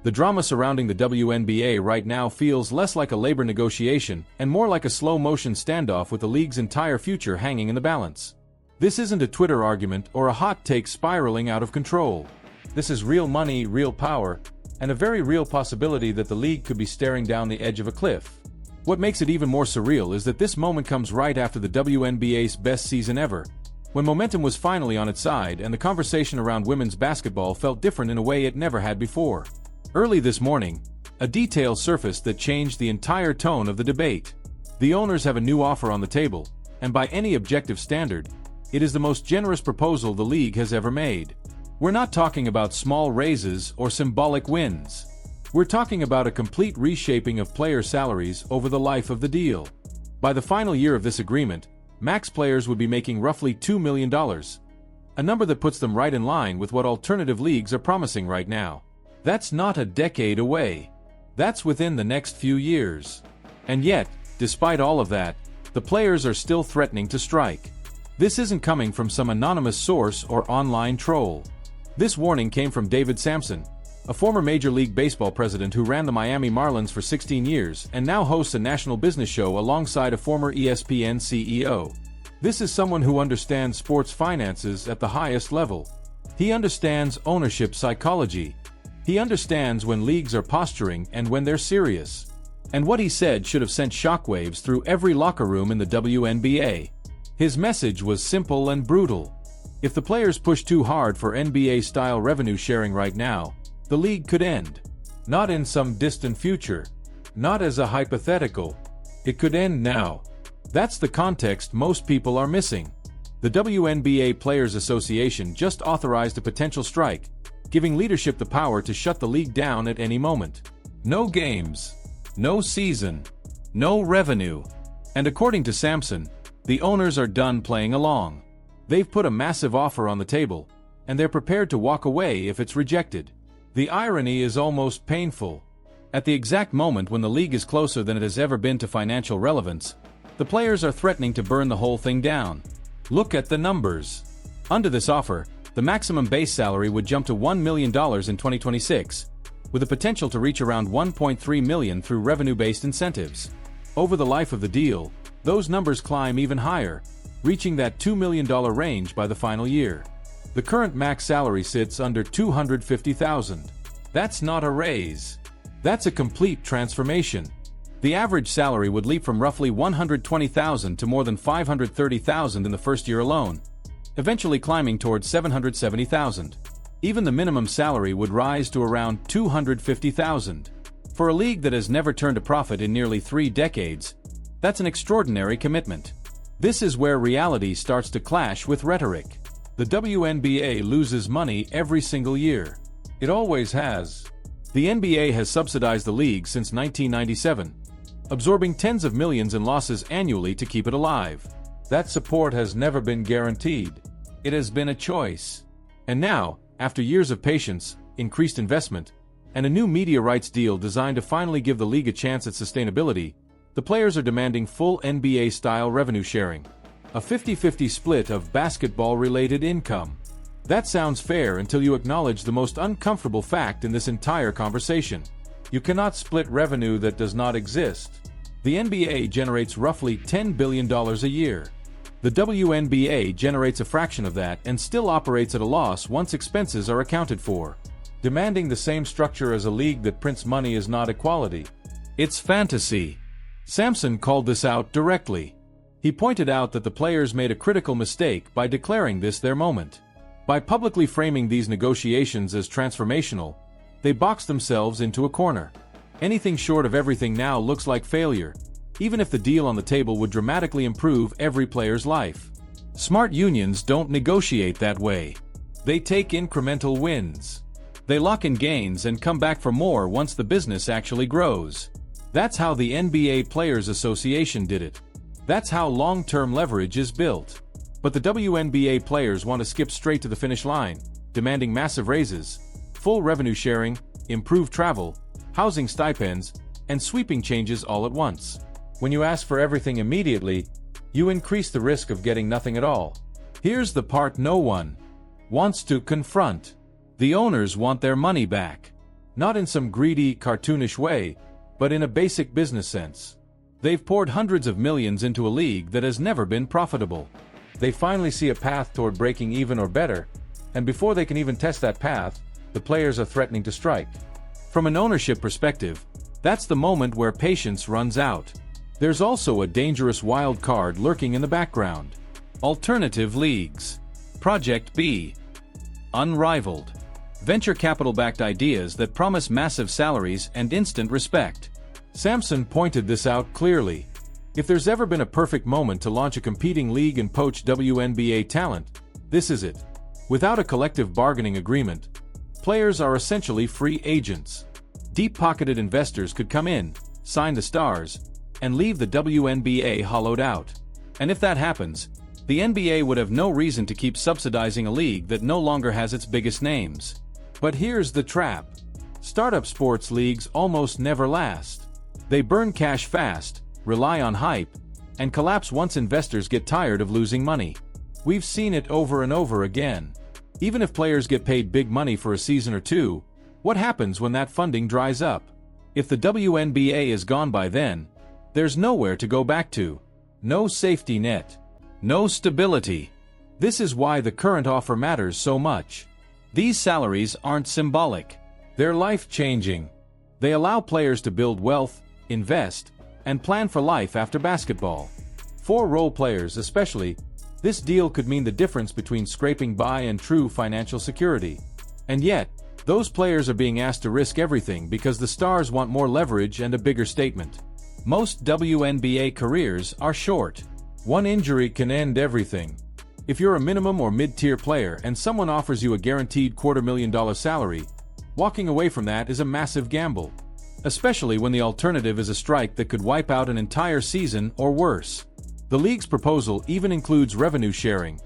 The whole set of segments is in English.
The drama surrounding the WNBA right now feels less like a labor negotiation and more like a slow-motion standoff with the league's entire future hanging in the balance. This isn't a Twitter argument or a hot take spiraling out of control. This is real money, real power, and a very real possibility that the league could be staring down the edge of a cliff. What makes it even more surreal is that this moment comes right after the WNBA's best season ever, when momentum was finally on its side and the conversation around women's basketball felt different in a way it never had before. Early this morning, a detail surfaced that changed the entire tone of the debate. The owners have a new offer on the table, and by any objective standard, it is the most generous proposal the league has ever made. We're not talking about small raises or symbolic wins. We're talking about a complete reshaping of player salaries over the life of the deal. By the final year of this agreement, max players would be making roughly $2 million, a number that puts them right in line with what alternative leagues are promising right now. That's not a decade away. That's within the next few years. And yet, despite all of that, the players are still threatening to strike. This isn't coming from some anonymous source or online troll. This warning came from David Sampson, a former Major League Baseball president who ran the Miami Marlins for 16 years and now hosts a national business show alongside a former ESPN CEO. This is someone who understands sports finances at the highest level. He understands ownership psychology. He understands when leagues are posturing and when they're serious. And what he said should have sent shockwaves through every locker room in the WNBA. His message was simple and brutal. If the players push too hard for NBA-style revenue sharing right now, the league could end. Not in some distant future. Not as a hypothetical. It could end now. That's the context most people are missing. The WNBA Players Association just authorized a potential strike, giving leadership the power to shut the league down at any moment. No games. No season. No revenue. And according to Sampson, the owners are done playing along. They've put a massive offer on the table, and they're prepared to walk away if it's rejected. The irony is almost painful. At the exact moment when the league is closer than it has ever been to financial relevance, the players are threatening to burn the whole thing down. Look at the numbers. Under this offer, the maximum base salary would jump to $1 million in 2026, with the potential to reach around $1.3 million through revenue-based incentives. Over the life of the deal, those numbers climb even higher, reaching that $2 million range by the final year. The current max salary sits under $250,000. That's not a raise. That's a complete transformation. The average salary would leap from roughly $120,000 to more than $530,000 in the first year alone, eventually climbing towards $770,000. Even the minimum salary would rise to around $250,000. For a league that has never turned a profit in nearly 3 decades, that's an extraordinary commitment. This is where reality starts to clash with rhetoric. The WNBA loses money every single year. It always has. The NBA has subsidized the league since 1997, absorbing tens of millions in losses annually to keep it alive. That support has never been guaranteed. It has been a choice. And now, after years of patience, increased investment, and a new media rights deal designed to finally give the league a chance at sustainability, the players are demanding full NBA-style revenue sharing. A 50-50 split of basketball-related income. That sounds fair until you acknowledge the most uncomfortable fact in this entire conversation. You cannot split revenue that does not exist. The NBA generates roughly $10 billion a year. The WNBA generates a fraction of that and still operates at a loss once expenses are accounted for. Demanding the same structure as a league that prints money is not equality. It's fantasy. Sampson called this out directly. He pointed out that the players made a critical mistake by declaring this their moment. By publicly framing these negotiations as transformational, they boxed themselves into a corner. Anything short of everything now looks like failure, even if the deal on the table would dramatically improve every player's life. Smart unions don't negotiate that way. They take incremental wins. They lock in gains and come back for more once the business actually grows. That's how the NBA Players Association did it. That's how long-term leverage is built. But the WNBA players want to skip straight to the finish line, demanding massive raises, full revenue sharing, improved travel, housing stipends, and sweeping changes all at once. When you ask for everything immediately, you increase the risk of getting nothing at all. Here's the part no one wants to confront. The owners want their money back. Not in some greedy, cartoonish way, but in a basic business sense. They've poured hundreds of millions into a league that has never been profitable. They finally see a path toward breaking even or better, and before they can even test that path, the players are threatening to strike. From an ownership perspective, that's the moment where patience runs out. There's also a dangerous wild card lurking in the background. Alternative leagues. Project B. Unrivaled. Venture capital-backed ideas that promise massive salaries and instant respect. Samson pointed this out clearly. If there's ever been a perfect moment to launch a competing league and poach WNBA talent, this is it. Without a collective bargaining agreement, players are essentially free agents. Deep-pocketed investors could come in, sign the stars, and leave the WNBA hollowed out. And if that happens, the NBA would have no reason to keep subsidizing a league that no longer has its biggest names. But here's the trap. Startup sports leagues almost never last. They burn cash fast, rely on hype, and collapse once investors get tired of losing money. We've seen it over and over again. Even if players get paid big money for a season or two, what happens when that funding dries up? If the WNBA is gone by then, there's nowhere to go back to. No safety net. No stability. This is why the current offer matters so much. These salaries aren't symbolic. They're life-changing. They allow players to build wealth, invest, and plan for life after basketball. For role players especially, this deal could mean the difference between scraping by and true financial security. And yet, those players are being asked to risk everything because the stars want more leverage and a bigger statement. Most WNBA careers are short. One injury can end everything. If you're a minimum or mid-tier player and someone offers you a guaranteed $250,000 salary, walking away from that is a massive gamble. Especially when the alternative is a strike that could wipe out an entire season or worse. The league's proposal even includes revenue sharing,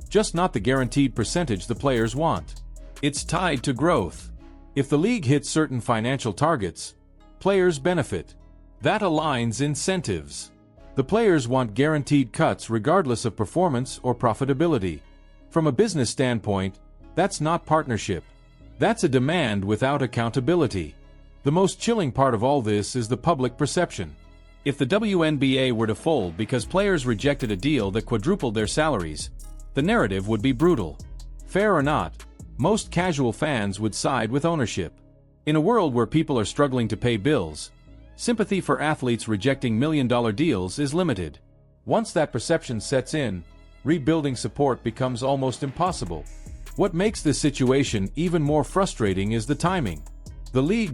just not the guaranteed percentage the players want. It's tied to growth. If the league hits certain financial targets, players benefit. That aligns incentives. The players want guaranteed cuts regardless of performance or profitability. From a business standpoint, that's not partnership. That's a demand without accountability. The most chilling part of all this is the public perception. If the WNBA were to fold because players rejected a deal that quadrupled their salaries, the narrative would be brutal. Fair or not, most casual fans would side with ownership. In a world where people are struggling to pay bills, sympathy for athletes rejecting million-dollar deals is limited. Once that perception sets in, rebuilding support becomes almost impossible. What makes this situation even more frustrating is the timing. The league